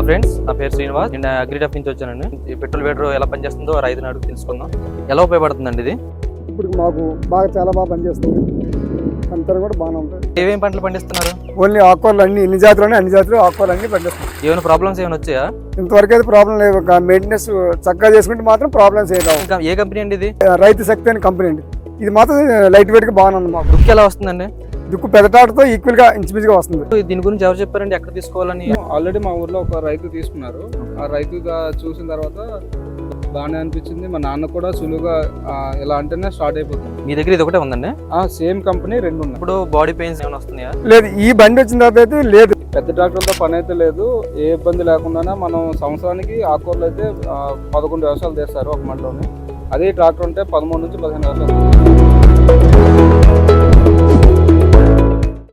Friends, నా పేరు శ్రీనివాస్. నేను అగ్రిటప్ నుంచి వచ్చానండి. ఈ పెట్రోల్ వేటర్ ఎలా పనిచేస్తుందో రైతుని అడుగు తెలుసుకుందాం. ఎలా ఉపయోగపడుతుందండి ఇది? ఇప్పుడు మాకు చాలా బాగా పనిచేస్తుంది. అంతా కూడా బాగానే ఉంటుంది. ఏమేమి పంటలు పండిస్తున్నారు? ఓన్లీ ఆకుకూరలు అన్ని జాతులు ఆకుకూరలు అన్ని పండిస్తాం. ఏమైనా ప్రాబ్లమ్స్ ఏమైనా వచ్చాయా? ఇంతవరకు అయితే ప్రాబ్లం లేదు. మెయింటెనెన్స్ చక్కగా చేసుకుంటే మాత్రం ప్రాబ్లమ్స్ ఏం రావు. ఇంకా ఏ కంపెనీ అండి ఇది? రైతు శక్తి అని కంపెనీ అండి. ఇది మాత్రం లైట్ వెయిట్ గా బాగానే ఉంది. మాకు దుక్కి ఎలా వస్తుందండి? దుక్కు పెద్ద టాటతో ఈక్వల్ గా ఇంచుమించుగా వస్తుంది. దీని గురించి ఎవరు చెప్పారండి? ఎక్కడ తీసుకోవాలని? ఆల్రెడీ మా ఊర్లో ఒక రైతు తీసుకున్నారు. ఆ రైతు చూసిన తర్వాత బాగానే అనిపించింది. మా నాన్న కూడా సులువుగా ఇలా అంటేనే స్టార్ట్ అయిపోతుంది. మీ దగ్గర ఇది ఒకటే ఉందండి? సేమ్ కంపెనీ రెండు ఉన్నాయి. ఇప్పుడు బాడీ పెయిన్స్ ఏమైనా వస్తున్నాయా? లేదు, ఈ బండి వచ్చిన తర్వాత అయితే లేదు. పెద్ద ట్రాక్టర్తో పని అయితే లేదు. ఏ ఇబ్బంది లేకుండానే మనం సంవత్సరానికి ఆకుకూరలు అయితే 11 వ్యవసాయాలు చేస్తారు ఒక మండలోని. అదే ట్రాక్టర్ ఉంటే 13 నుంచి 15 వ్యవసాయాలు.